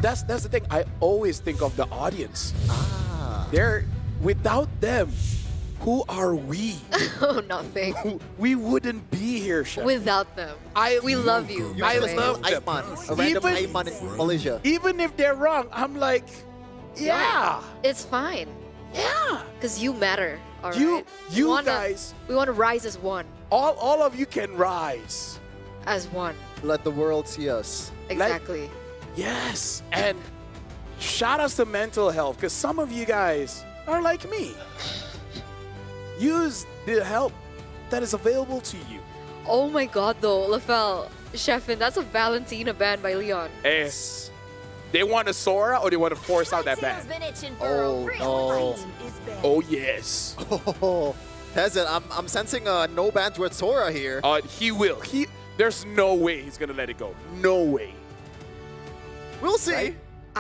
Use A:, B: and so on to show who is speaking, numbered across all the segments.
A: that's the thing. I always think of the audience.
B: Ah.
A: They're without them. Who are we?
C: Oh, nothing.
A: We wouldn't be here, Chef.
C: Without them. We love you.
B: You're
A: I
B: just
A: love
B: an
A: them.
B: Aiman, a random Aiman in Malaysia.
A: Even if they're wrong, I'm like, yeah.
C: It's fine.
A: Yeah.
C: Because you matter. All right?
A: You
C: We wanna-
A: guys,
C: We want to rise as one.
A: all of you can rise.
C: As one.
B: Let the world see us.
C: Exactly.
A: Yes. And shout outs to mental health, because some of you guys are like me. Use the help that is available to you.
C: Oh my god, though, Lafel, Chefin, that's a Valentina band by Leon.
A: Hey, they want a Sora or they want to force out that ban?
B: Oh, no.
A: Oh, yes.
B: Oh, Peasant, I'm sensing a no ban towards Sora here.
A: He will. There's no way he's going to let it go. No way.
B: We'll see.
A: Right?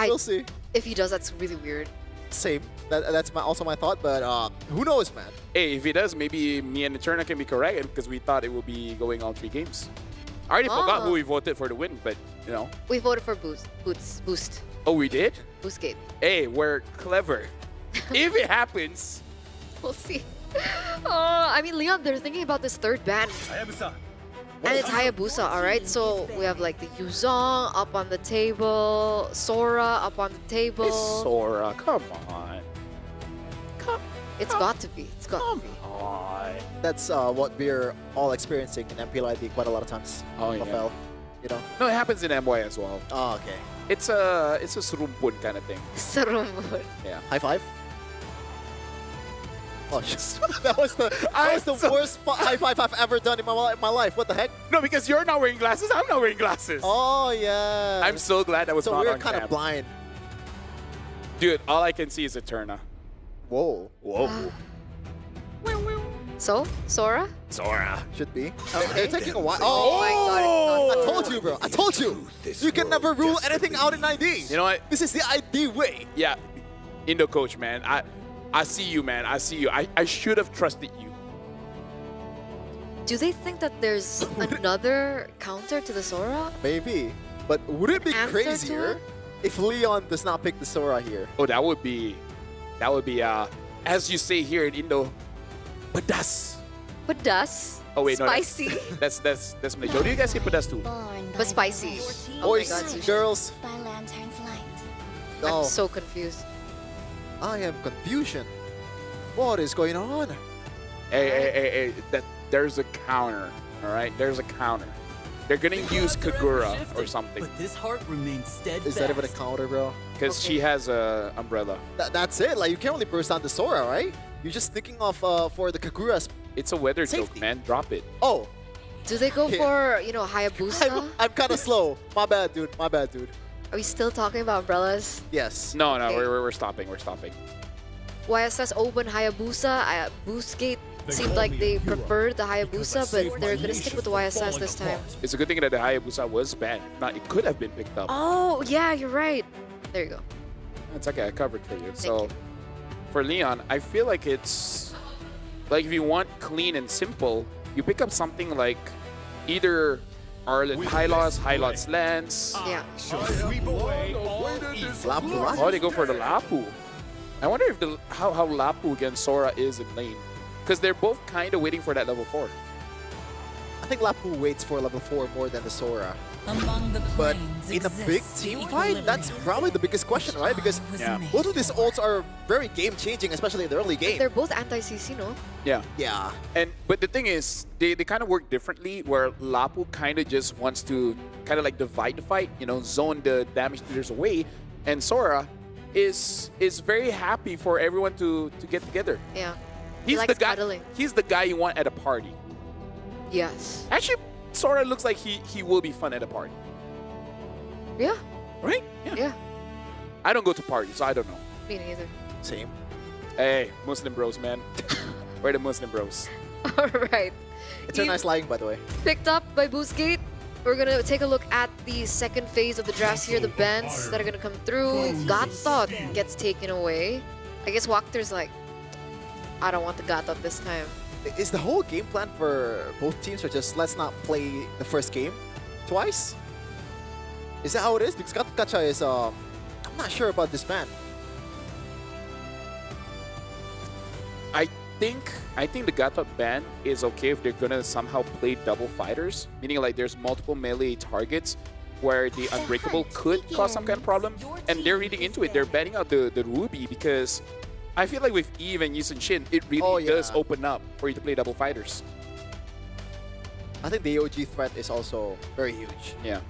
B: We'll see.
C: If he does, that's really weird.
B: Same. That's also my thought, but who knows, man?
A: Hey, if he does, maybe me and Eterna can be correct because we thought it would be going all 3 games. I already forgot who we voted for the win, but, you know.
C: We voted for Boost.
A: Oh, we did?
C: Boostgate.
A: Hey, we're clever. If it happens.
C: We'll see. I mean, Leon, they're thinking about this 3rd ban. And it's Hayabusa, alright? So we have like the Yuzong up on the table, Sora up on the table.
A: It's Sora. Come on.
C: It's got to be. It's got to be.
A: on.
B: That's what we're all experiencing in MPLID quite a lot of times.
A: Oh, yeah.
B: FL, you know?
A: No, it happens in MY as well.
B: Oh, okay.
A: It's a surumpun kind of thing.
C: Sarumbun.
A: Yeah.
B: High five? Oh, shit. that was the worst high five I've ever done in my life. What the heck?
A: No, because you're not wearing glasses. I'm not wearing glasses.
B: Oh, yeah.
A: I'm so glad that was
B: so
A: not
B: we're
A: on
B: kind
A: cam.
B: of blind.
A: Dude, all I can see is Eterna.
B: Whoa.
A: Whoa.
C: So, Sora?
A: Sora.
B: Should be. They're taking a while.
C: Oh my god,
B: I told you, bro. I told you. You can never rule anything out in ID.
A: You know what?
B: This is the ID way.
A: Yeah. Indo coach, man. I see you, man. I see you. I should have trusted you.
C: Do they think that there's another counter to the Sora?
B: Maybe. But would it be
C: Answer to
B: crazier
C: it?
B: if Leon does not pick the Sora here?
A: Oh, that would be, as you say here in Indo, pedas.
C: Pedas.
A: Oh wait, no,
C: Spicy.
A: that's Malaysia. Do you guys say pedas too?
C: But spicy. Oh my
B: Boys,
C: god, Sushi.
B: girls.
D: By lantern's light.
B: Oh,
C: I'm so confused.
B: I am confusion. What is going on?
A: Hey, there's a counter. All right, there's a counter. They're gonna use Kagura or something
E: But this heart remains steadfast.
B: Is that even a counter, bro?
A: because she has a umbrella.
B: That's it. Like, you can't really burst down the Sora, right? You're just thinking of for the Kagura's.
A: It's a weather
B: Safety.
A: joke, man. Drop it.
B: Oh,
C: Do they go
B: Yeah.
C: for, you know, Hayabusa?
B: I'm kind of slow. My bad, dude. My bad, dude.
C: Are we still talking about umbrellas?
B: Yes.
A: No,
C: Okay.
A: we're stopping. We're stopping.
C: YSS open Hayabusa. Boostgate seemed like they preferred the Hayabusa, but they're gonna stick with the YSS this time.
A: It's a good thing that the Hayabusa was banned. If not, it could have been picked up.
C: Oh, yeah, you're right. There you go.
A: It's okay. I covered for you. So
C: you.
A: for Leon, I feel like it's like if you want clean and simple, you pick up something like either Arlen high lots Lance.
C: Yeah.
B: Lapu, right?
A: Oh, they go for the Lapu. I wonder if how Lapu against Sora is in lane. Because they're both kind of waiting for that level 4.
B: I think Lapu waits for level 4 more than the Sora.
E: Among the
B: But
E: planes
B: in a big
E: exists
B: team
E: the
B: fight, that's
E: equilibrium.
B: probably the biggest question, right? Because
E: Was
A: Yeah.
E: made.
B: both of these ults are very game-changing, especially in the early game.
C: They're both anti-CC, no?
A: Yeah.
B: Yeah.
A: But the thing is, they kind of work differently where Lapu kind of just wants to kind of like divide the fight, you know, zone the damage dealers away. And Sora is very happy for everyone to get together.
C: Yeah.
A: He's
C: likes
A: the guy.
C: cuddling.
A: He's the guy you want at a party.
C: Yes.
A: Actually, Sora looks like he will be fun at a party,
C: Yeah.
A: right?
C: Yeah.
A: I don't go to parties, so I don't know.
C: Me neither.
B: Same.
A: Hey, Muslim bros, man. We're the Muslim bros.
C: All right.
B: It's a
C: You
B: nice lying, by the way.
C: Picked up by Boostgate. We're gonna take a look at the second phase of the drafts here, the bans that are gonna come through. Gatot gets taken away. I guess Wakter's like, I don't want the Gatot this time.
B: Is the whole game plan for both teams or just let's not play the first game twice? Is that how it is? Because Gacha is I'm not sure about this ban.
A: I think the Gatot ban is okay if they're gonna somehow play double fighters, meaning like there's multiple melee targets where the Unbreakable could cause some kind of problem, and they're reading into it. They're banning out the Ruby because I feel like with Eve and Yushin Shin, it really does open up for you to play double fighters.
B: I think the AOG threat is also very huge.
A: Yeah.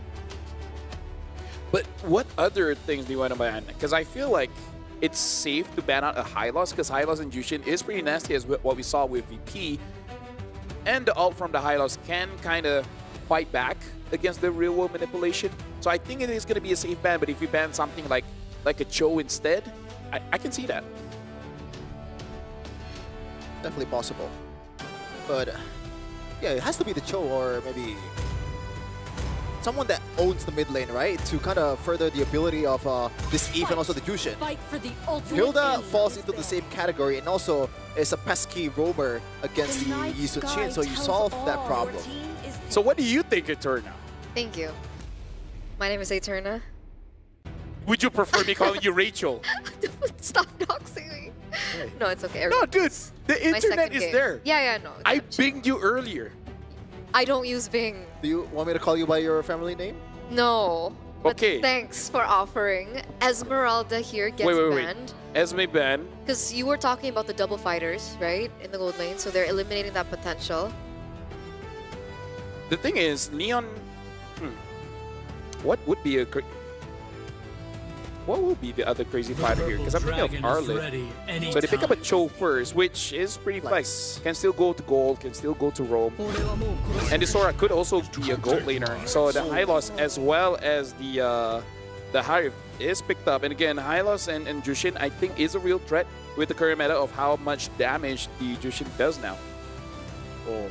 A: But what other things do you want to ban? Because I feel like it's safe to ban out a high loss, because high loss in Jushin is pretty nasty, as what we saw with VP. And the ult from the high loss can kind of fight back against the real world manipulation. So I think it is going to be a safe ban, but if you ban something like a Cho instead, I can see that.
B: Definitely possible. But yeah, it has to be the Cho or maybe someone that owns the mid lane, right? To kind of further the ability of this Eve and also the Jushin. Hilda falls into the same category and also is a pesky roamer against the Yisun Shin, so you solve that problem.
A: So what do you think, Eterna?
C: Thank you. My name is Eterna.
A: Would you prefer me calling you Rachel?
C: Stop doxing me. No, it's okay.
A: No, dude, the internet is there.
C: Yeah, no.
A: I pinged you earlier.
C: I don't use Bing.
B: Do you want me to call you by your family name?
C: No. But
A: Okay.
C: thanks for offering. Esmeralda here gets banned.
A: Esme banned.
C: Because you were talking about the double fighters, right? In the gold lane, so they're eliminating that potential.
A: The thing is, Leon... What would be a... What would be the other crazy fighter here? Because I'm thinking of Arlit. So they pick up a Cho first, which is pretty flex. Can still go to gold, can still go to Rome. And the Sora could also be a gold laner. So the Hylos as well as the Hive is picked up. And again, Hylos and Jushin, I think, is a real threat with the current meta of how much damage the Jushin does now.
B: Oh.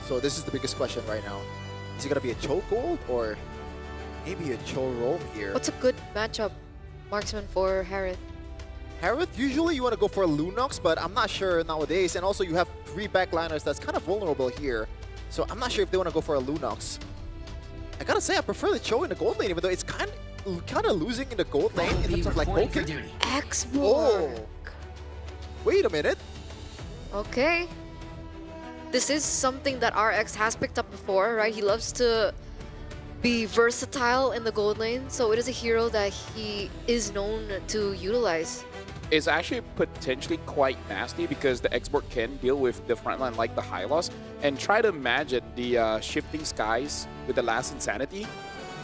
B: So this is the biggest question right now. Is it going to be a Cho gold or maybe a Cho Rome here?
C: What's a good matchup? Marksman for Harith.
B: Harith, usually you want to go for a Lunox, but I'm not sure nowadays. And also you have 3 backliners that's kind of vulnerable here. So I'm not sure if they want to go for a Lunox. I gotta say, I prefer the Cho in the gold lane, even though it's kind of losing in the gold lane in terms of like poking.
C: X-Borg.
B: Oh. Wait a minute.
C: Okay. This is something that RX has picked up before, right? He loves to be versatile in the gold lane, so it is a hero that he is known to utilize.
A: It's actually potentially quite nasty because the export can deal with the frontline like the Hylos, and try to imagine the shifting skies with the last insanity.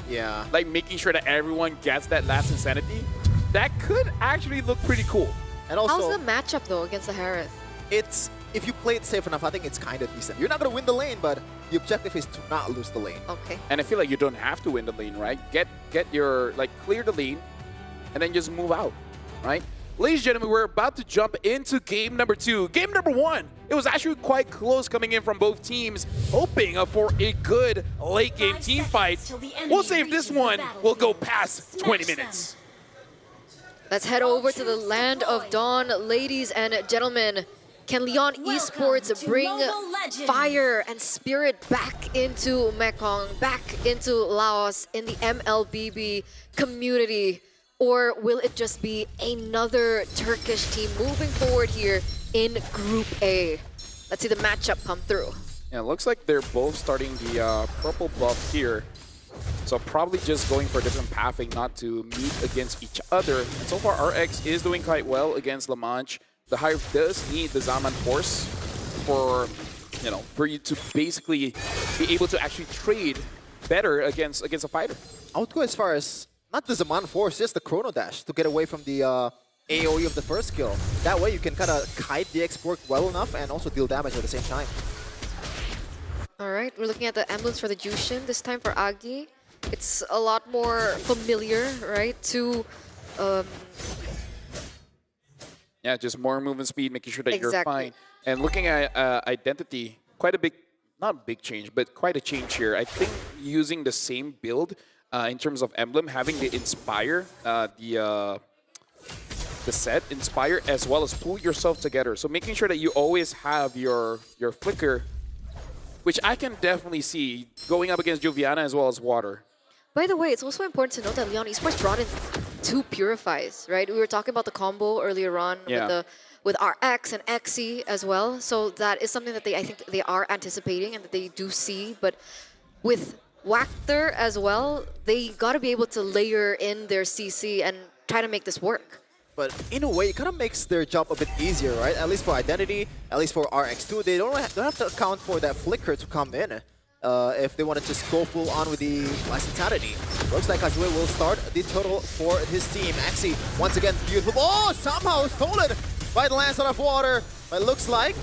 B: Yeah.
A: Like making sure that everyone gets that last insanity. That could actually look pretty cool.
B: And also,
C: how's the matchup though against the Harith?
B: it's if you play it safe enough, I think it's kind of decent. You're not going to win the lane, but the objective is to not lose the lane.
C: Okay.
A: And I feel like you don't have to win the lane, right? Get your, like, clear the lane, and then just move out, right? Ladies and gentlemen, we're about to jump into game number 2. Game number 1, it was actually quite close coming in from both teams, hoping for a good late game team fight. We'll see if this one will go past 20 minutes.
C: Let's head over to the land of Dawn, ladies and gentlemen. Can LEON Esports bring fire and spirit back into Mekong, back into Laos in the MLBB community? Or will it just be another Turkish team moving forward here in Group A? Let's see the matchup come through.
A: Yeah, it looks like they're both starting the purple buff here. So probably just going for a different pathing, not to meet against each other. And so far, RX is doing quite well against La Manche. The Hive does need the Zaman Force for, for you to basically be able to actually trade better against a fighter.
B: I would go as far as not the Zaman Force, just the Chrono Dash to get away from the AoE of the first skill. That way you can kind of kite the export well enough and also deal damage at the same time.
C: All right, we're looking at the emblems for the Jushin, this time for Agi. It's a lot more familiar, right, to...
A: Yeah, just more movement speed, making sure that you're fine. And looking at identity, quite a big, not a big change, but quite a change here. I think using the same build in terms of emblem, having the Inspire, the set, Inspire, as well as pull yourself together. So making sure that you always have your flicker, which I can definitely see going up against Joviana as well as Water.
C: By the way, it's also important to note that LEON Esports brought in two purifies, right? We were talking about the combo earlier on with RX and XE as well. So that is something that I think they are anticipating and that they do see. But with Wactor as well, they got to be able to layer in their CC and try to make this work.
B: But in a way, it kind of makes their job a bit easier, right? At least for Identity, at least for RX2, they don't have to account for that flicker to come in if they want to just go full on with the Vitality. Looks like Kazue will start the total for his team. Axie, once again, beautiful. Oh, somehow stolen by the Lance out of water. But it looks like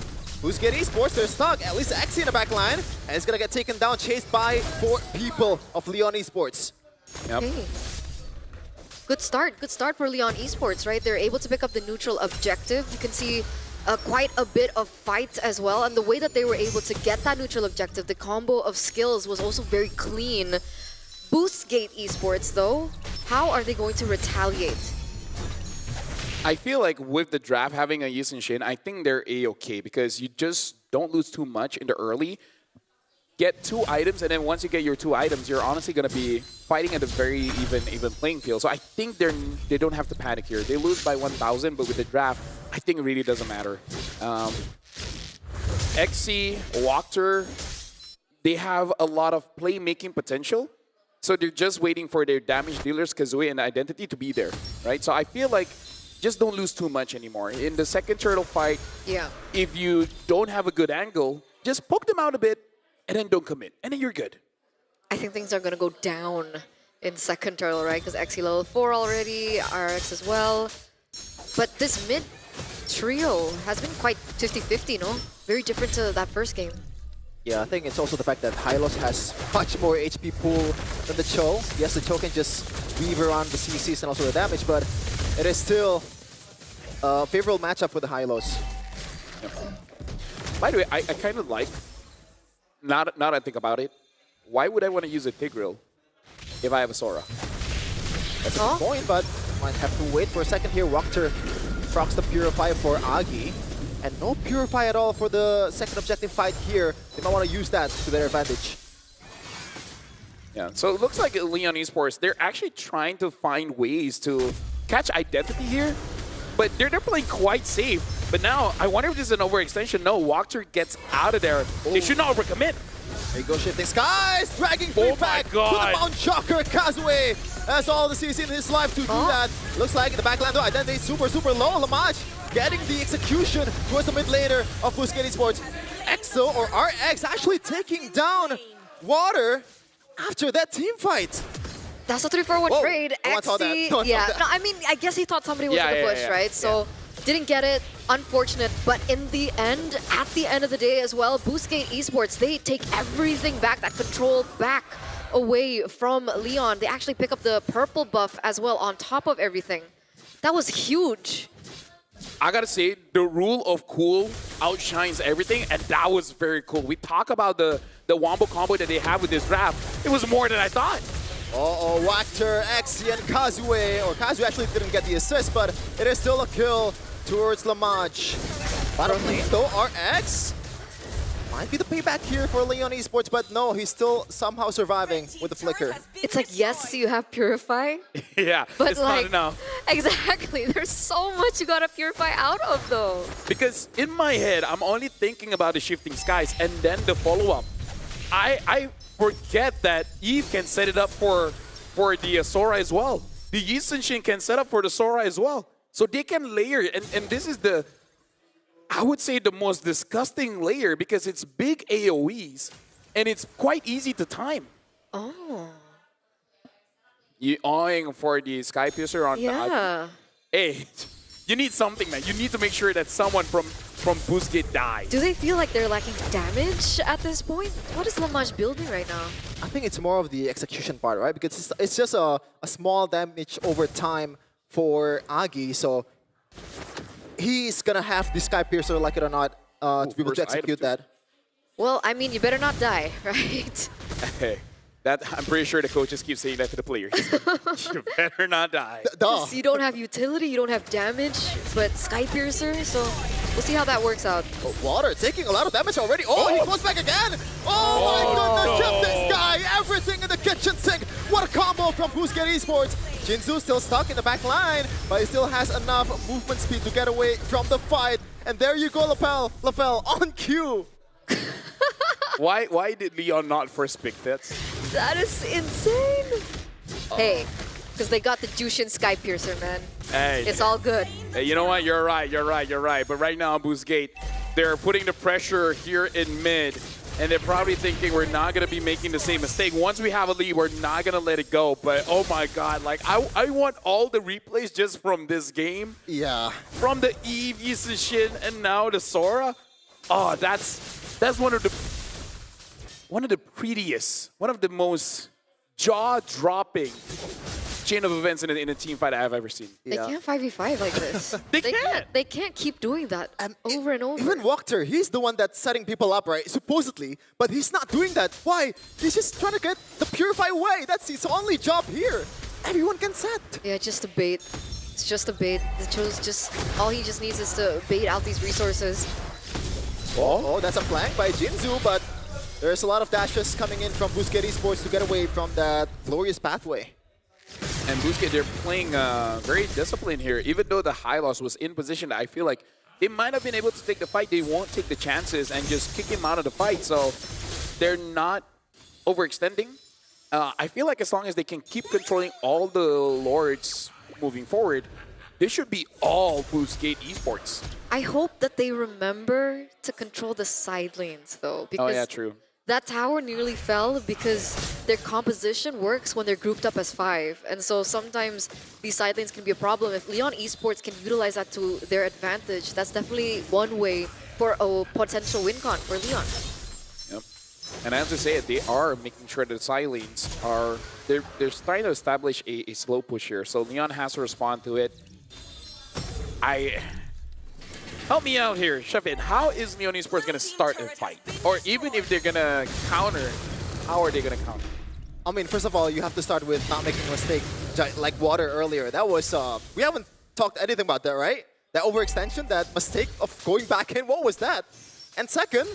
B: Boostgate Esports, they're stuck. At least Axie in the back line. And it's going to get taken down, chased by 4 people of LEON Esports.
A: Yep.
C: Okay. Good start for LEON Esports, right? They're able to pick up the neutral objective. You can see quite a bit of fight as well. And the way that they were able to get that neutral objective, the combo of skills was also very clean. Boostgate Esports, though, how are they going to retaliate?
A: I feel like with the draft having a Yisun Shin, I think they're A-okay because you just don't lose too much in the early. Get 2 items, and then once you get your 2 items, you're honestly going to be fighting at a very even playing field. So I think they don't have to panic here. They lose by 1,000, but with the draft, I think it really doesn't matter. XC, Wactor, they have a lot of playmaking potential. So they're just waiting for their damage dealers, Kazue and Identity, to be there, right? So I feel like just don't lose too much anymore. In the second turtle fight, if you don't have a good angle, just poke them out a bit, and then don't commit, and then you're good.
C: I think things are going to go down in second turtle, right? Because XE level 4 already, RX as well. But this mid trio has been quite 50-50, no? Very different to that first game.
B: Yeah, I think it's also the fact that Hylos has much more HP pool than the Cho. Yes, the Cho can just weave around the CCs and also the damage, but it is still a favorable matchup for the Hylos.
A: Yep. By the way, I kind of like, now that I think about it, why would I want to use a Tigreal if I have a Sora?
B: That's a good point, but might have to wait for a second here. Wactor procs the Purify for Agi. And no Purify at all for the second objective fight here. They might want to use that to their advantage.
A: Yeah, so it looks like LEON Esports, they're actually trying to find ways to catch Identity here, but they're playing quite safe. But now, I wonder if this is an overextension. No, Wactor gets out of there.
B: Ooh.
A: They should not overcommit.
B: There you go, Shifting Skies, dragging free back to the Mount Shocker. Kazue has all the CC in his life to do that. Looks like in the backline though, Identity super low. Lamaj getting the execution towards the mid laner of Boostgate Esports. EXO or RX actually taking down Water after that team fight.
C: That's a 3-4-1 trade.
B: No one saw that.
C: No, I mean, I guess he thought somebody was in the bush, right? So didn't get it. Unfortunate. But in the end, at the end of the day as well, Boostgate Esports, they take everything back, that control back away from LEON. They actually pick up the purple buff as well on top of everything. That was huge.
A: I gotta say, the rule of cool outshines everything, and that was very cool. We talk about the Wombo combo that they have with this draft. It was more than I thought.
B: Uh-oh, Wactor, Axie, and Kazue. Or Kazue actually didn't get the assist, but it is still a kill towards Lamaj. Bottom lane though, RX might be the payback here for LEON Esports, but no, he's still somehow surviving with the flicker.
C: It's like, yes, you have Purify.
A: Yeah,
C: but
A: it's
C: like,
A: not enough.
C: Exactly, there's so much you gotta Purify out of though.
A: Because in my head, I'm only thinking about the Shifting Skies and then the follow-up. I forget that Eve can set it up for the Sora as well. The Yisun Shin can set up for the Sora as well. So they can layer, and this is the, I would say, the most disgusting layer because it's big AoEs and it's quite easy to time.
C: Oh.
A: You eyeing for the Sky Piercer on the Hey, you need something, man. You need to make sure that someone from Boostgate dies.
C: Do they feel like they're lacking damage at this point? What is Lamaj building right now?
B: I think it's more of the execution part, right? Because it's just a small damage over time for Agi, so he's gonna have the Sky Piercer, like it or not, to be able to execute that.
C: Well, I mean, you better not die, right?
A: Hey, I'm pretty sure the coaches keep saying that to the players. You better not die.
C: You don't have utility, you don't have damage, but Sky Piercer, so we'll see how that works out.
B: Oh, Water taking a lot of damage already. Oh, he goes back again. Oh my goodness, Shifting Sky, everything in the kitchen sink. What a combo from Boostgate Esports. Jinzu still stuck in the back line, but he still has enough movement speed to get away from the fight. And there you go, Lafell on cue.
A: Why did Leon not first pick that?
C: That is insane. Hey, because they got the Jushin Sky Piercer, man.
A: Hey,
C: It's all good.
A: hey, you know what? You're right. But right now, Boostgate, they're putting the pressure here in mid, and they're probably thinking we're not going to be making the same mistake. Once we have a lead, we're not going to let it go. But oh my God, like I want all the replays just from this game.
B: Yeah.
A: From the Eve, Shin, and now the Sora. Oh, that's one of the prettiest, one of the most jaw-dropping chain of events in a team fight I've ever seen.
C: They can't 5v5 like this.
A: They can't.
C: They can't keep doing that over and over.
B: Even Wachter, he's the one that's setting people up, right? Supposedly, but he's not doing that. Why? He's just trying to get the Purify away. That's his only job here. Everyone can set.
C: Yeah, just a bait. It's just a bait. The Cho's just all he just needs is to bait out these resources.
B: Oh, that's a flank by Jinzu, but there's a lot of dashes coming in from Boostgate Esports to get away from that glorious pathway.
A: And Boostgate, they're playing very disciplined here. Even though the high loss was in position, I feel like they might have been able to take the fight. They won't take the chances and just kick him out of the fight. So they're not overextending. I feel like as long as they can keep controlling all the Lords moving forward, this should be all Boostgate Esports.
C: I hope that they remember to control the side lanes though, because
A: Oh yeah, true.
C: that tower nearly fell because their composition works when they're grouped up as 5. And so sometimes these side lanes can be a problem. If LEON Esports can utilize that to their advantage, that's definitely one way for a potential win con for LEON.
A: Yep. And as I say it, they are making sure that the side lanes are, they're trying to establish a slow push here. So LEON has to respond to it. Help me out here, Shefin. How is LEON Esports going to start a fight? Or even if they're going to counter, how are they going to counter?
B: I mean, first of all, you have to start with not making a mistake like Water earlier. That was, we haven't talked anything about that, right? That overextension, that mistake of going back in, what was that? And second,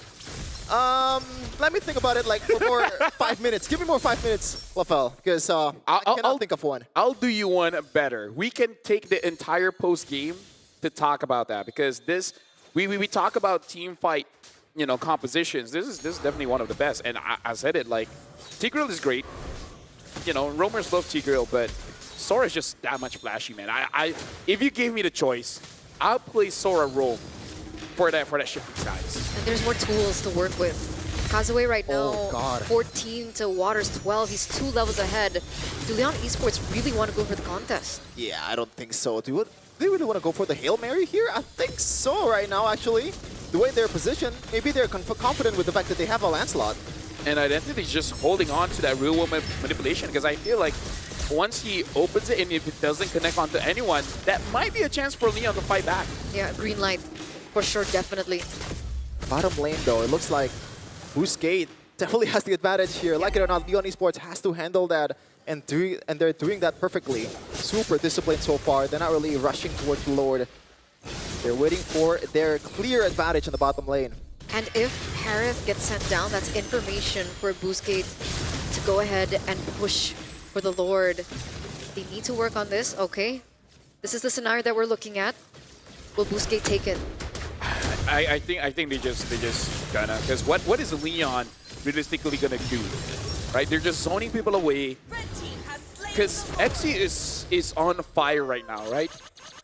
B: let me think about it like for more 5 minutes. Give me more 5 minutes, Lafell, because I cannot think of one.
A: I'll do you one better. We can take the entire post game to talk about that, because this we talk about team fight, you know, compositions. This is definitely one of the best. And I said it, like, Tigreal is great. You know, roamers love Tigreal, but Sora is just that much flashy, man. If you gave me the choice, I'll play Sora roam for that shifting size.
C: And there's more tools to work with. Kazue right now,
B: Oh, God.
C: 14 to Water's 12. He's 2 levels ahead. Do LEON Esports really want to go for the contest?
B: Yeah, I don't think so. Do they really want to go for the Hail Mary here? I think so right now, actually. The way they're positioned, maybe they're confident with the fact that they have a Lancelot.
A: And Identity's just holding on to that real world manipulation, because I feel like once he opens it and if it doesn't connect onto anyone, that might be a chance for Leon to fight back.
C: Yeah, green light. For sure, definitely.
B: Bottom lane, though, it looks like Boostgate definitely has the advantage here. Like it or not, LEON Esports has to handle that, and they're doing that perfectly. Super disciplined so far. They're not really rushing towards the Lord. They're waiting for their clear advantage in the bottom lane.
C: And if Harith gets sent down, that's information for Boostgate to go ahead and push for the Lord. They need to work on this, okay? This is the scenario that we're looking at. Will Boostgate take it?
A: I think they just gonna, because what is Leon realistically gonna do, right? They're just zoning people away, because XC is on fire right now, right?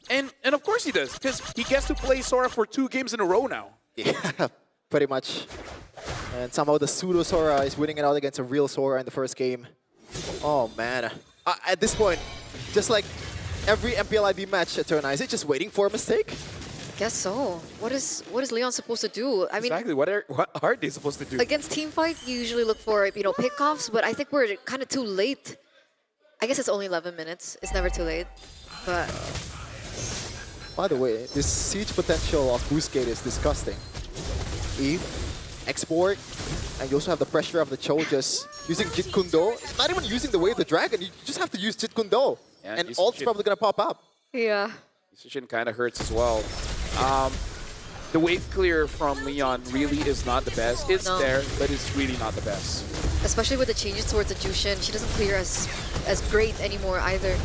A: And of course he does, because he gets to play Sora for 2 games in a row now.
B: Yeah, pretty much. And somehow the pseudo Sora is winning it out against a real Sora in the first game. Oh man. At this point, just like every MPLIB match at Turn, is it just waiting for a mistake?
C: Guess so. What is Leon supposed to do? I mean,
A: Exactly. What are they supposed to do?
C: against teamfight, you usually look for, you know, pickoffs, but I think we're kind of too late. I guess it's only 11 minutes. It's never too late. But
B: By the way, this siege potential of Boostgate is disgusting. Eve, export, and you also have the pressure of the Cho just using Jit Kundo. Not even using the Wave of the Dragon, you just have to use Jit Kundo.
A: Yeah,
B: and
A: use
B: ult's
A: Jit.
B: probably going to pop up.
C: yeah.
A: Decision kind of hurts as well. The wave clear from Leon really is not the best. It's
C: No.
A: there, but it's really not the best.
C: Especially with the changes towards the Jushin, she doesn't clear as great anymore either.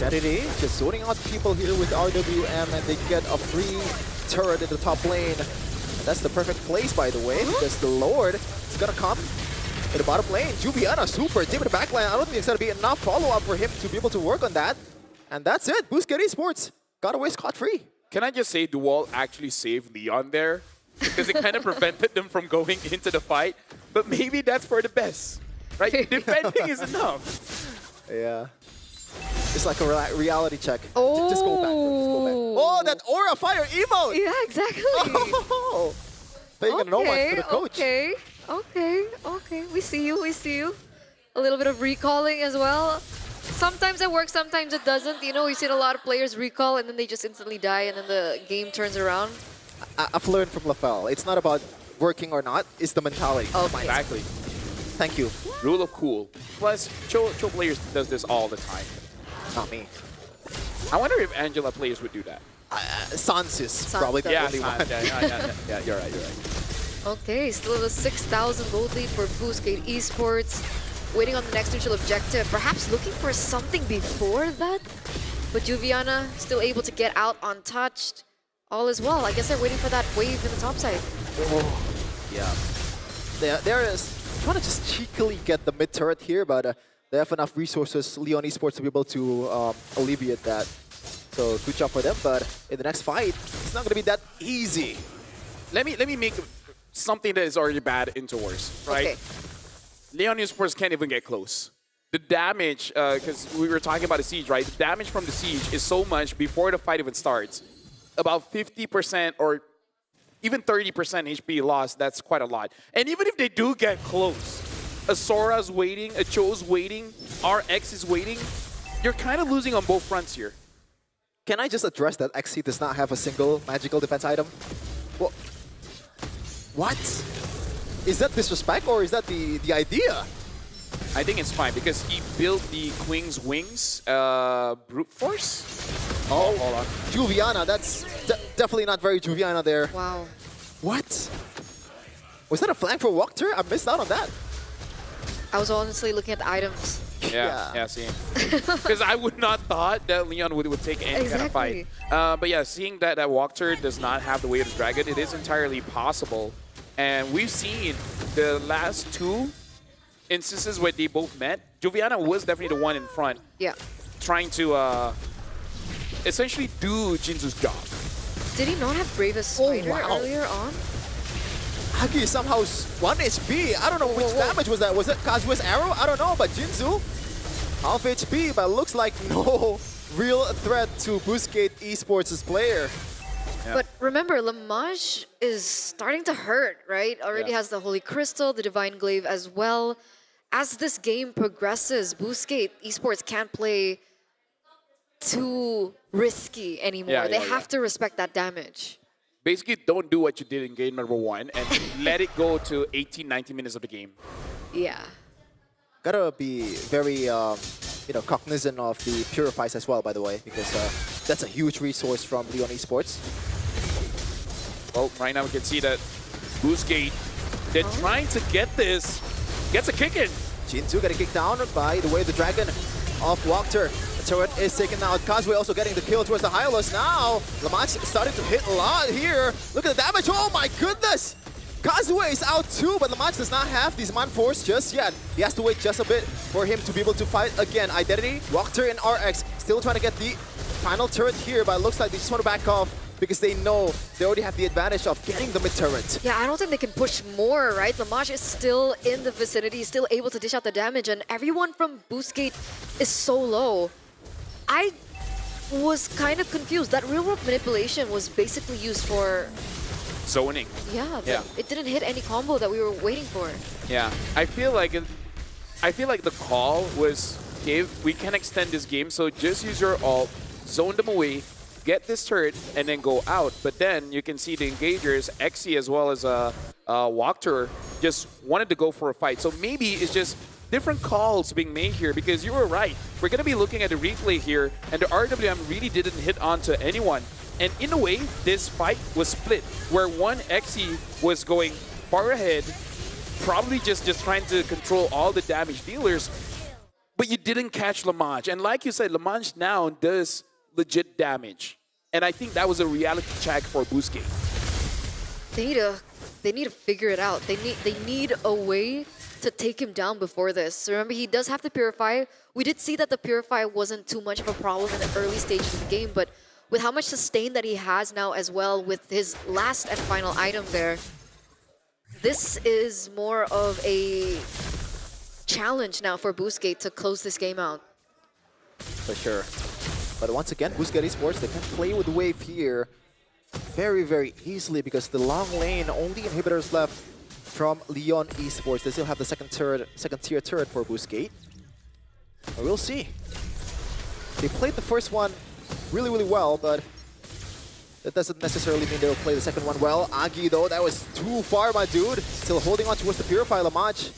B: Identity just zoning out people here with RWM, and they get a free turret in the top lane. And that's the perfect place, by the way, because the Lord is gonna come in the bottom lane. Juviana super deep in the back line. I don't think it's gonna be enough follow-up for him to be able to work on that. And that's it. Boostgate Esports got away scot-free.
A: Can I just say Dual actually saved Leon there? Because it kind of prevented them from going into the fight. But maybe that's for the best, right? Defending is enough.
B: Yeah. It's like a reality check.
C: Oh.
B: Just go back. Just go back. Oh, that aura fire emote!
C: Yeah, exactly.
B: Oh. Paying a no one for the coach.
C: Okay. We see you. A little bit of recalling as well. Sometimes it works, sometimes it doesn't. You know, we've seen a lot of players recall and then they just instantly die and then the game turns around.
B: I've learned from LaFell. It's not about working or not, it's the mentality.
C: Oh my.
A: Exactly.
B: Thank you.
A: Rule of cool. Plus, Cho players does this all the time.
B: Not me.
A: I wonder if Angela players would do that.
B: Sans is probably the
A: Yeah,
B: only one.
A: yeah, you're right.
C: Okay, still have a 6,000 gold lead for Boostgate Esports. Waiting on the next neutral objective, perhaps looking for something before that. But Juviana still able to get out untouched. All is well. I guess they're waiting for that wave in the top side.
B: Oh, yeah. They're trying to just cheekily get the mid turret here, but they have enough resources, LEON Esports, to be able to alleviate that. So good job for them, but in the next fight, it's not going to be that easy.
A: Let me make something that is already bad into worse, right?
C: Okay.
A: LEON Esports can't even get close. The damage, because we were talking about the siege, right? The damage from the siege is so much before the fight even starts. About 50% or even 30% HP loss, that's quite a lot. And even if they do get close, a Sora's waiting, a Cho's waiting, RX is waiting, you're kind of losing on both fronts here.
B: Can I just address that XC does not have a single magical defense item? Well, what? Is that disrespect or is that the idea?
A: I think it's fine because he built the Queen's Wings brute force.
B: Oh,
A: hold on.
B: Juviana, that's definitely not very Juviana there.
C: Wow.
B: What? Was that a flank for Walker? I missed out on that.
C: I was honestly looking at the items.
A: Yeah, same. Because I would not thought that Leon would take any kind of fight. But yeah, seeing that Walker does not have the weight of the dragon, it is entirely possible. And we've seen the last two instances where they both met. Juviana was definitely the one in front.
C: Yeah.
A: Trying to essentially do Jinzu's job.
C: Did he not have Bravest Spider earlier on?
B: Hagi somehow 1 HP. I don't know which damage was that. Was it Kazuya's arrow? I don't know, but Jinzu, half HP, but looks like no real threat to Boostgate Esports' player.
A: Yeah.
C: But remember, Lamage is starting to hurt, right? Already has the Holy Crystal, the Divine Glaive as well. As this game progresses, Boostgate Esports can't play too risky anymore. They have to respect that damage.
A: Basically, don't do what you did in game number 1 and let it go to 18, 19 minutes of the game.
C: Yeah.
B: Gotta be very, cognizant of the Purifies as well, by the way, because that's a huge resource from LEON Esports.
A: Well, right now we can see that Boostgate, they're trying to get this. Gets a kick in.
B: Jinzu getting kicked down by the way the dragon of Walker. The turret is taken out. Kazuya also getting the kill towards the Hylos now. Lamach starting to hit a lot here. Look at the damage. Oh my goodness! Kazuya is out too, but Lamach does not have this man force just yet. He has to wait just a bit for him to be able to fight again. Identity, Walker and RX still trying to get the final turret here, but it looks like they just want to back off because they know they already have the advantage of getting the mid-turret.
C: Yeah, I don't think they can push more, right? Lamage is still in the vicinity, still able to dish out the damage, and everyone from Boostgate is so low. I was kind of confused. That real-world manipulation was basically used for
A: zoning.
C: Yeah, but it didn't hit any combo that we were waiting for.
A: Yeah, I feel like the call was, we can extend this game, so just use your ult, zone them away, get this turret, and then go out. But then you can see the engagers, Xe as well as Walker, just wanted to go for a fight. So maybe it's just different calls being made here, because you were right. We're going to be looking at the replay here, and the RWM really didn't hit onto anyone. And in a way, this fight was split, where one Xe was going far ahead, probably just trying to control all the damage dealers. but you didn't catch Lamage. And like you said, Lamage now does legit damage. And I think that was a reality check for Boostgate.
C: They need to figure it out. They need a way to take him down before this. So remember, he does have the Purify. We did see that the Purify wasn't too much of a problem in the early stages of the game, but with how much sustain that he has now as well with his last and final item there, this is more of a challenge now for Boostgate to close this game out.
B: For sure. But once again, Boostgate Esports, they can play with the wave here very, very easily because the long lane, only inhibitors left from LEON Esports. They still have the second tier turret for Boostgate. But we'll see. They played the first one really, really well, but that doesn't necessarily mean they'll play the second one well. Agi, though, that was too far, my dude. Still holding on towards the Purify Lamage.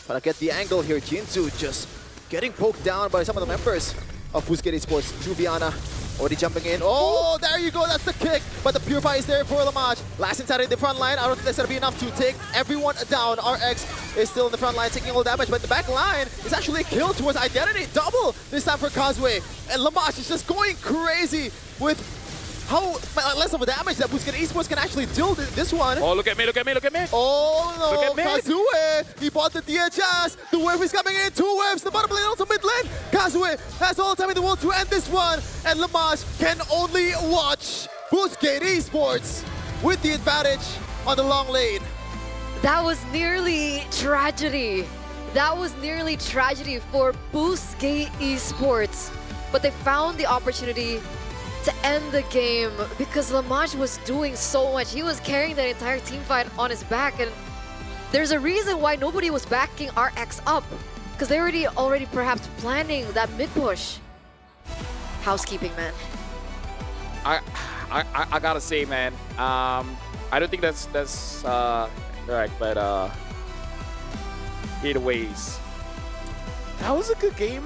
B: But I get the angle here. Jinzu just getting poked down by some of the members of Boostgate Esports. Juviana already jumping in. Oh, there you go. That's the kick. But the Purify is there for Lamage. Last inside in the front line. I don't think that's going to be enough to take everyone down. RX is still in the front line taking all damage. But the back line is actually a kill towards Identity. Double this time for Causeway. And Lamage is just going crazy with how less of a damage that Boostgate Esports can actually deal this one.
A: Oh, look at me, look at me, look at me.
B: Oh no,
A: Look at me.
B: Kazue! He bought the DHS! The wave is coming in, 2 waves, the bottom lane, also mid lane! Kazue has all the time in the world to end this one, and Lamage can only watch Boostgate Esports with the advantage on the long lane.
C: That was nearly tragedy. That was nearly tragedy for Boostgate Esports. But they found the opportunity to end the game because Lamage was doing so much. He was carrying that entire team fight on his back, and there's a reason why nobody was backing RX up because they were already perhaps planning that mid push. Housekeeping, man.
A: I gotta say, man, I don't think that's correct, but either ways, that was a good game.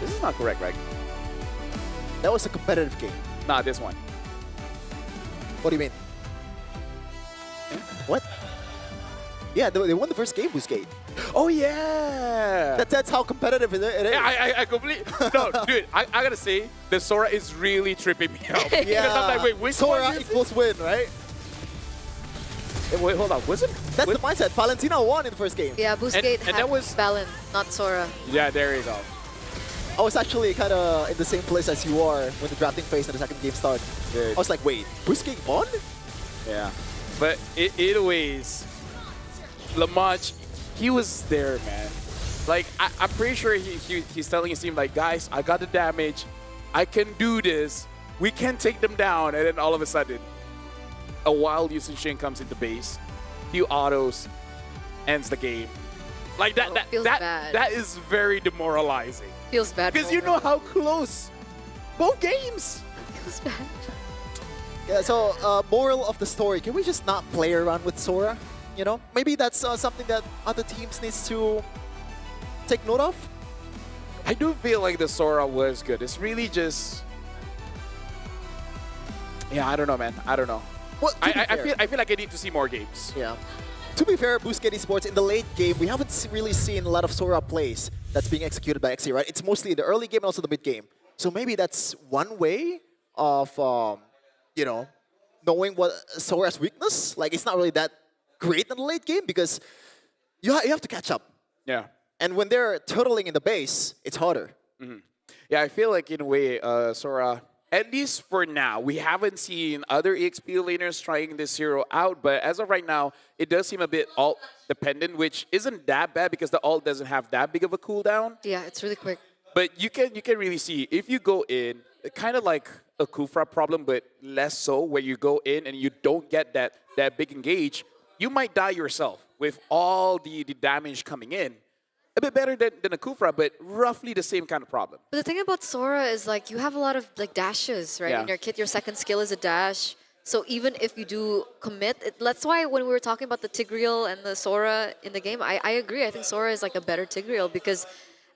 A: This is not correct, right?
B: That was a competitive game.
A: Nah, this one.
B: What do you mean? What? Yeah, they won the first game, Boostgate.
A: Oh yeah.
B: That's how competitive it is.
A: Yeah, I completely. No, dude, I gotta say, the Sora is really tripping me out.
B: Yeah.
A: Because I'm like, wait, which
B: Sora
A: one is it?
B: equals win, right?
A: Wait, hold on, was it?
B: That's the mindset. Valentina won in the first game.
C: Yeah, Boostgate had
A: that was
C: Balin, not Sora.
A: Yeah, there you go.
B: I was actually kind of in the same place as you are when the drafting phase and the second game started.
A: Dude.
B: I was like, wait, Boostgate won?
A: Yeah, but either ways, Lamage, he was there, man. Like, I'm pretty sure he's telling his team, like, guys, I got the damage. I can do this. We can take them down. And then all of a sudden, a wild Yusun Shin comes into base. Few autos, ends the game. Like, that is very demoralizing.
C: Feels bad.
A: Because you know how close both games.
C: Feels bad.
B: Yeah, so moral of the story, can we just not play around with Sora? You know, maybe that's something that other teams needs to take note of.
A: I do feel like the Sora was good. It's really just, yeah, I don't know, man. I don't know.
B: Well,
A: I feel like I need to see more games.
B: Yeah. To be fair, Boostgate Esports, in the late game, we haven't really seen a lot of Sora plays that's being executed by XC, right? It's mostly in the early game and also the mid game. So maybe that's one way of, you know, knowing what Sora's weakness. Like, it's not really that great in the late game because you have to catch up.
A: Yeah.
B: And when they're turtling in the base, it's harder.
A: Mm-hmm. Yeah, I feel like in a way, Sora, at least for now, we haven't seen other EXP laners trying this hero out, but as of right now, it does seem a bit ult-dependent, which isn't that bad because the ult doesn't have that big of a cooldown.
C: Yeah, it's really quick.
A: But you can really see, if you go in, kind of like a Kufra problem, but less so, where you go in and you don't get that big engage, you might die yourself with all the damage coming in. A bit better than a Kufra, but roughly the same kind of problem.
C: But the thing about Sora is like you have a lot of like dashes, right?
A: Yeah.
C: In your kit, your second skill is a dash. So even if you do commit, that's why when we were talking about the Tigreal and the Sora in the game, I agree. I think Sora is like a better Tigreal because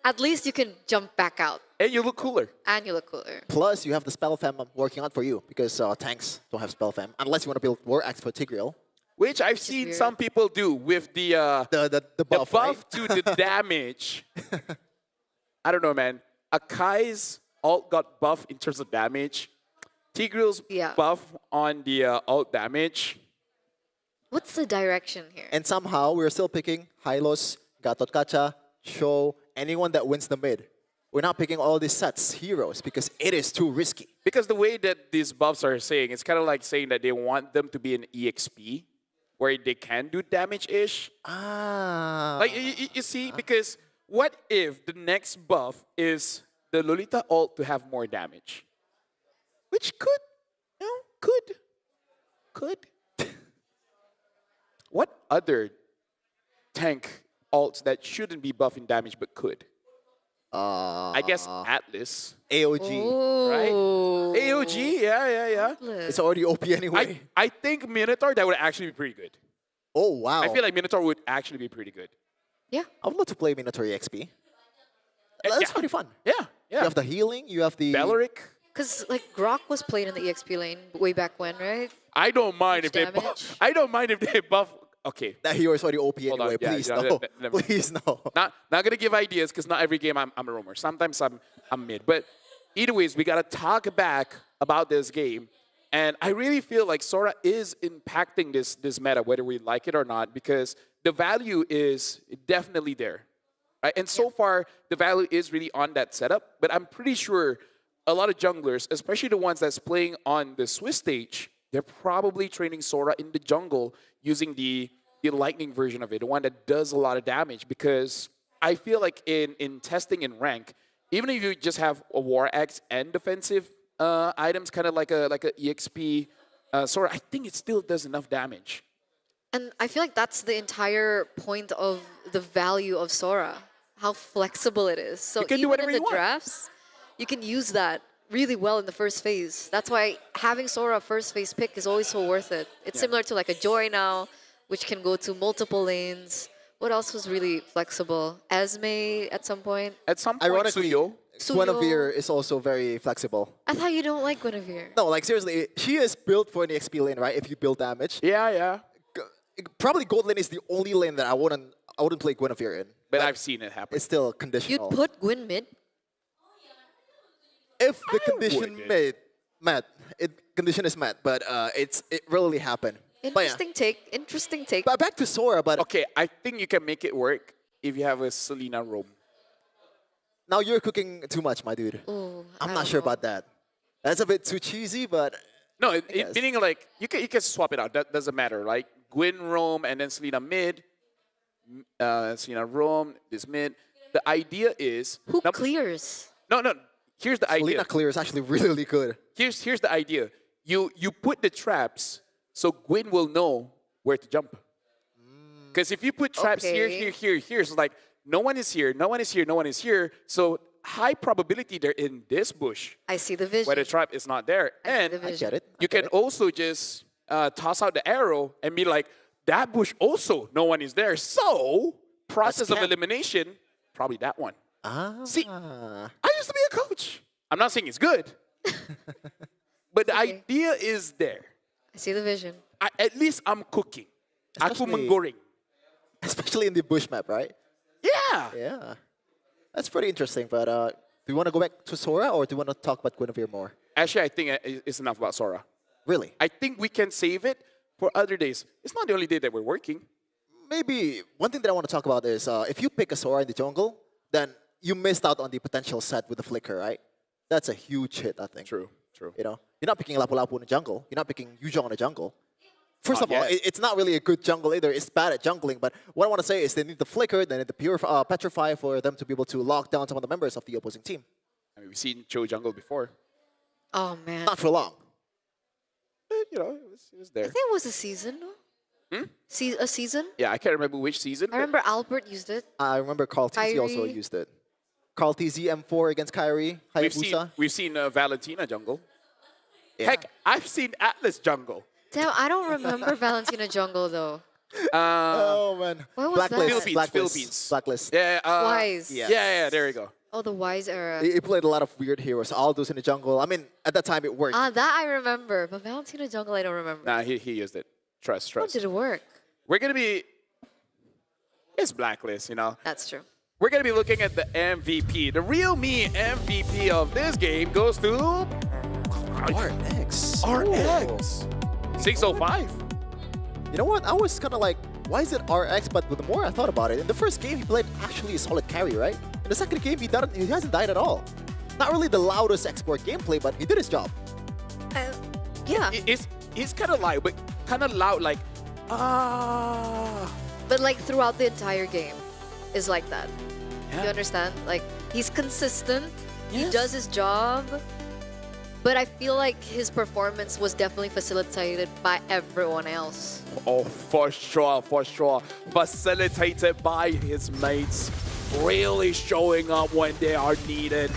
C: at least you can jump back out.
A: And you look cooler.
C: And you look cooler.
B: Plus, you have the Spell Fam working out for you because tanks don't have Spell Fam unless you want to build War Axe for Tigreal.
A: which I've seen
C: weird.
A: some people do with the
B: The buff, right?
A: to the damage. I don't know, man. Akai's ult got buff in terms of damage. Tigreal's
C: Yeah.
A: buff on the ult damage.
C: What's the direction here?
B: And somehow we're still picking Hylos, Gatot Kacha, Show, anyone that wins the mid. We're not picking all these sets heroes because it is too risky.
A: Because the way that these buffs are saying, it's kind of like saying that they want them to be an EXP, where they can do damage-ish.
B: Ah.
A: Like, you see, because what if the next buff is the Lolita ult to have more damage? Which could. What other tank ults that shouldn't be buffing damage but could? I guess Atlas,
B: AOG.
A: right?
C: Oh.
A: AOG, yeah.
B: It's already OP anyway.
A: I think Minotaur, that would actually be pretty good.
B: Oh, wow.
A: I feel like Minotaur would actually be pretty good.
C: Yeah.
B: I would love to play Minotaur EXP. That's
A: yeah.
B: pretty fun.
A: Yeah.
B: You have the healing, you have the...
A: Belleric.
C: Because like Grok was played in the EXP lane way back when, right?
A: I don't mind if they
C: Damage.
A: buff. I don't mind if they buff. Okay,
B: That hero is already OP
A: Hold on,
B: anyway.
A: yeah,
B: Please,
A: yeah,
B: no.
A: never-
B: Please, no.
A: not gonna give ideas because not every game I'm a roamer. Sometimes I'm mid. But either ways, we gotta talk back about this game. And I really feel like Sora is impacting this meta, whether we like it or not, because the value is definitely there. Right? And so far, the value is really on that setup. But I'm pretty sure a lot of junglers, especially the ones that's playing on the Swiss stage, they're probably training Sora in the jungle using the lightning version of it, the one that does a lot of damage. Because I feel like in testing in rank, even if you just have a War Axe and defensive items, kind of like a EXP Sora, I think it still does enough damage.
C: And I feel like that's the entire point of the value of Sora, how flexible it is. So
A: You can do
C: even
A: whatever
C: in
A: you
C: the
A: want.
C: drafts, you can use that really well in the first phase. That's why having Sora first phase pick is always so worth it. It's similar to like a Joy now, which can go to multiple lanes. What else was really flexible? Esme at some point.
A: At some point,
B: Ironically,
A: Suyo,
B: Guinevere is also very flexible.
C: I thought you don't like Guinevere.
B: No, like seriously, she is built for an EXP lane, right? If you build damage.
A: yeah.
B: Probably gold lane is the only lane that I wouldn't play Guinevere in.
A: But I've seen it happen.
B: It's still
C: You'd
B: conditional.
C: put Gwyn mid?
B: If the condition
A: wouldn't.
B: condition is met, but it rarely happened. But yeah.
C: Interesting take.
B: But back to Sora, but
A: Okay, I think you can make it work if you have a Selena roam.
B: now you're cooking too much, my dude.
C: Ooh,
B: I'm
C: I
B: not
C: don't
B: sure
C: know.
B: about that. That's a bit too cheesy, but
A: No,
B: guess.
A: meaning like you can swap it out. That doesn't matter. Like Gwyn roam and then Selena mid, Selena roam this mid. The idea is
C: Who clears?
A: No. Here's the idea.
B: Selena clear is actually really good.
A: Here's the idea. You put the traps so Gwyn will know where to jump. Because if you put traps here, so like no one is here, no one is here, no one is here. So high probability they're in this bush
C: I see the vision.
A: where the trap is not there.
C: I see
A: And
C: the
B: I
C: vision.
B: get it.
A: you can also just toss out the arrow and be like, that bush also, no one is there. So, process of
B: camp.
A: elimination, probably that one.
B: Ah.
A: See, I used to be a coach. I'm not saying it's good. But the
C: okay.
A: idea is there.
C: I see the vision.
A: At least I'm cooking. Aku
B: Especially-
A: menggoreng.
B: Especially in the bush map, right?
A: Yeah.
B: Yeah. That's pretty interesting, but do you want to go back to Sora or do you want to talk about Guinevere more?
A: Actually, I think it's enough about Sora.
B: Really?
A: I think we can save it for other days. It's not the only day that we're working.
B: Maybe one thing that I want to talk about is if you pick a Sora in the jungle, then you missed out on the potential set with the flicker, right? That's a huge hit, I think.
A: True.
B: You know, you're not picking Lapu Lapu in the jungle. You're not picking Yuzhong in the jungle. First
A: Not
B: of all,
A: yet.
B: it's not really a good jungle either. It's bad at jungling. But what I want to say is they need the flicker, they need the petrify for them to be able to lock down some of the members of the opposing team.
A: I mean, we've seen Cho Jungle before.
C: Oh man.
B: Not for long.
A: But, you know, it was
C: I
A: there.
C: think it was a season, no? A season?
A: Yeah, I can't remember which season.
C: I remember Albert used it.
B: I remember Carl TZ also
C: Kyrie.
B: used it. Carl TZ M4 against Kyrie, Hayabusa.
A: We've seen Valentina Jungle.
B: Yeah.
A: Heck, I've seen Atlas Jungle.
C: Damn, I don't remember Valentina Jungle though.
B: Oh man.
C: What was
B: Blacklist.
C: that?
A: Philippines,
B: Blacklist.
A: Philippines.
B: Blacklist.
A: Yeah.
C: Wise.
B: yeah.
A: Yeah, there you go.
C: Oh, the Wise era.
B: He played a lot of weird heroes. Aldous in the jungle. I mean, at that time it worked.
C: Ah, that I remember. But Valentina Jungle, I don't remember.
A: Nah, he used it. Trust,
C: How
A: trust.
C: did it work?
A: We're gonna be. It's blacklist, you know.
C: That's true.
A: We're gonna be looking at the MVP. The real me MVP of this game goes to
B: RX.
A: RX. 605.
B: You know what? I was kind of like, why is it RX? But the more I thought about it, in the first game he played actually a solid carry, right? In the second game he hasn't died at all. Not really the loudest export gameplay, but he did his job.
C: Yeah.
A: It's kind of loud, but kind of loud like
C: But like throughout the entire game is like that.
A: Yeah.
C: You understand? Like he's consistent. He
A: Yes.
C: does his job. But I feel like his performance was definitely facilitated by everyone else.
A: Oh, for sure, for sure. Facilitated by his mates. Really showing up when they are needed.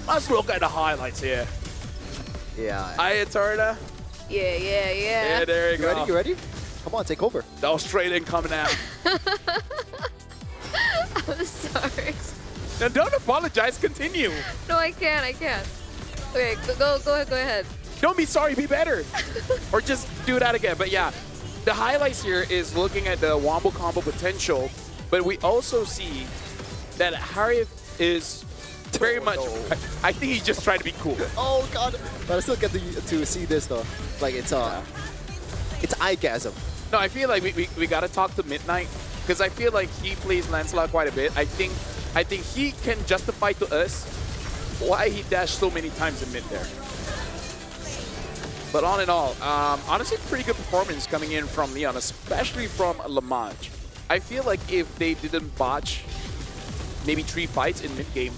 A: Let's look at the highlights here.
B: Yeah.
A: Ayatarda.
C: Yeah.
A: Yeah, there you
B: You
A: go.
B: ready? You ready? Come on, take over.
A: The Australian coming out.
C: I'm sorry.
A: Now don't apologize, continue.
C: No, I can't. Okay, go ahead.
A: Don't be sorry, be better. Or just do that again. But yeah, the highlights here is looking at the wombo combo potential, but we also see that Harriet is very much, I think he's just trying to be cool.
B: Oh god! But I still get to see this though. Like it's it's eye-gasm.
A: No, I feel like we gotta talk to Midnight, because I feel like he plays Lancelot quite a bit. I think he can justify to us why he dashed so many times in mid there. But all in all, honestly, pretty good performance coming in from Leon, especially from Lamage. I feel like if they didn't botch maybe 3 fights in mid game,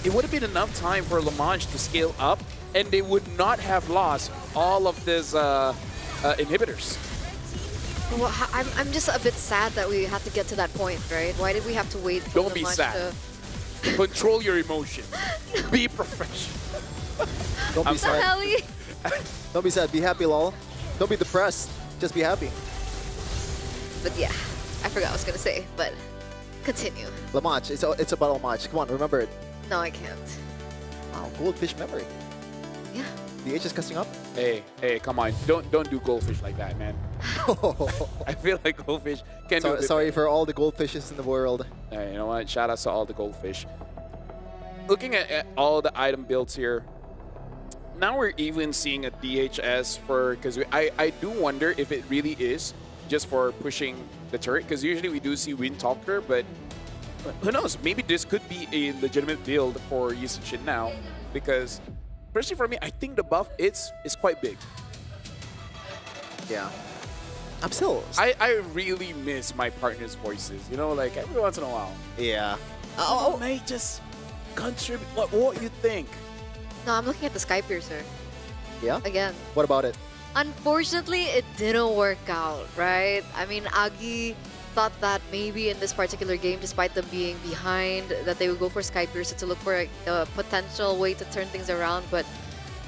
A: it would have been enough time for Lamage to scale up, and they would not have lost all of these inhibitors.
C: Well, I'm just a bit sad that we had to get to that point, right? Why did we have to wait for
A: Don't be
C: Lamage
A: sad. Control your emotions. Be professional.
B: Don't be sad.
C: Helly?
B: Don't be sad. Be happy, lol. Don't be depressed. Just be happy.
C: But yeah, I forgot what I was gonna say, but continue.
B: Lamage. It's about Lamage. Come on, remember it.
C: No, I can't.
B: Wow, goldfish memory.
C: Yeah.
B: The H is casting up.
A: Hey, come on. Don't do goldfish like that, man. I feel like goldfish can do a bit
B: Sorry for all the goldfishes in the world.
A: You know what? Shout out to all the goldfish. Looking at all the item builds here, now we're even seeing a DHS for, because I do wonder if it really is just for pushing the turret, because usually we do see Wind Talker, but who knows? Maybe this could be a legitimate build for Yusichin now, because personally for me, I think the buff is quite big.
B: Yeah. I'm still.
A: I really miss my partner's voices, you know, like every once in a while.
B: Yeah.
A: Oh, mate, just contribute what you think.
C: No, I'm looking at the Sky Piercer
B: Yeah?
C: again.
B: What about it?
C: Unfortunately, it didn't work out, right? I mean, Agi thought that maybe in this particular game, despite them being behind, that they would go for Sky Piercer to look for a potential way to turn things around, but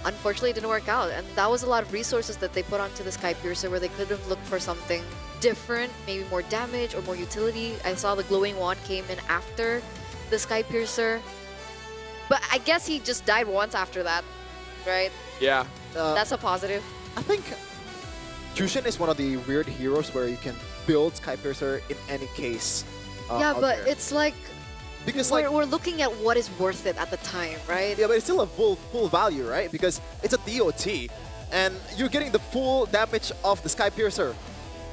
C: unfortunately it didn't work out. And that was a lot of resources that they put onto the Sky Piercer where they could have looked for something different, maybe more damage or more utility. I saw the glowing wand came in after the Sky Piercer, but I guess he just died once after that, right?
A: Yeah.
C: That's a positive.
B: I think Jushin is one of the weird heroes where you can build Sky Piercer in any case.
C: Yeah,
B: out
C: but
B: there.
C: it's like
B: because
C: we're looking at what is worth it at the time, right?
B: yeah, but it's still a full value, right? Because it's a DOT, and you're getting the full damage of the Sky Piercer.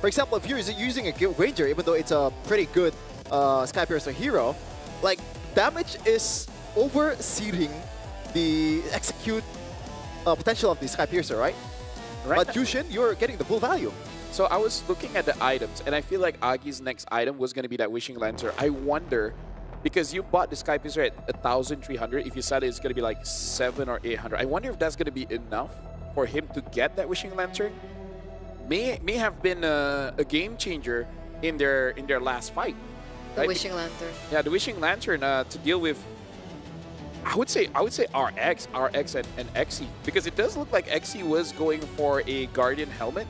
B: For example, if you're using a Guild Ranger, even though it's a pretty good Sky Piercer hero, like damage is overseeding the execute potential of the Sky Piercer, right?
A: Right.
B: But Jushin, you're getting the full value.
A: So I was looking at the items, and I feel like Agi's next item was going to be that Wishing Lantern. I wonder, because you bought the Sky Piercer at 1,300, if you said it's going to be like 700 or 800, I wonder if that's going to be enough for him to get that Wishing Lantern. May have been a game changer in their last fight.
C: The
A: right?
C: Wishing Lantern.
A: Yeah, the Wishing Lantern to deal with. I would say RX and Xe, because it does look like Xe was going for a Guardian helmet,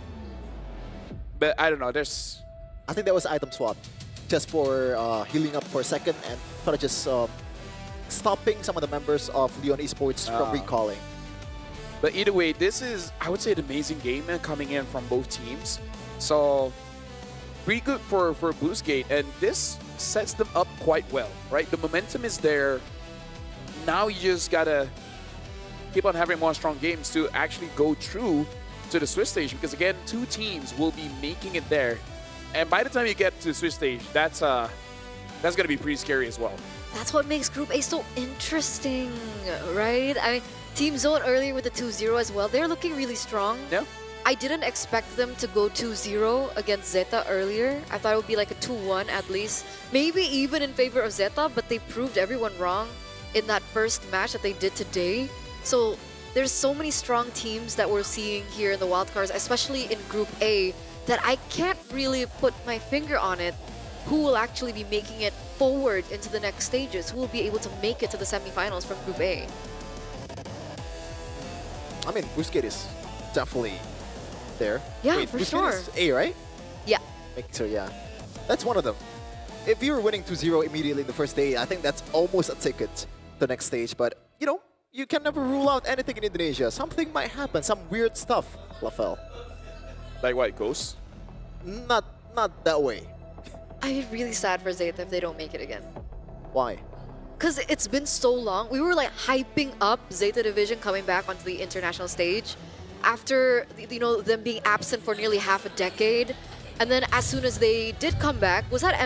A: but I don't know. There's.
B: I think that was item swap, just for healing up for a second and sort of just stopping some of the members of LEON Esports from recalling.
A: But either way, this is, I would say, an amazing game coming in from both teams. So pretty good for Boostgate, and this sets them up quite well, right? The momentum is there. Now you just gotta keep on having more strong games to actually go through to the Swiss stage, because again, two teams will be making it there. And by the time you get to the Swiss stage, that's gonna be pretty scary as well.
C: That's what makes Group A so interesting, right? I mean, Team Zone earlier with the 2-0 as well, they're looking really strong.
A: Yeah.
C: I didn't expect them to go 2-0 against Zeta earlier. I thought it would be like a 2-1 at least. Maybe even in favor of Zeta, but they proved everyone wrong in that first match that they did today. So there's so many strong teams that we're seeing here in the wildcards, especially in Group A, that I can't really put my finger on it. Who will actually be making it forward into the next stages? Who will be able to make it to the semifinals from Group A?
B: I mean, Boostgate is definitely there.
C: Yeah,
B: Wait,
C: for
B: Boostgate
C: sure.
B: is A, right?
C: Yeah.
B: Making sure, yeah. That's one of them. If you're winning 2-0 immediately in the first day, I think that's almost a ticket to the next stage. But, you know, you can never rule out anything in Indonesia. Something might happen, some weird stuff, Lafel.
A: Like what, Ghost?
B: Not that way.
C: I'd be really sad for Zeta if they don't make it again.
B: Why?
C: Because it's been so long. We were like hyping up Zeta Division coming back onto the international stage after, you know, them being absent for nearly half a decade. And then as soon as they did come back, was that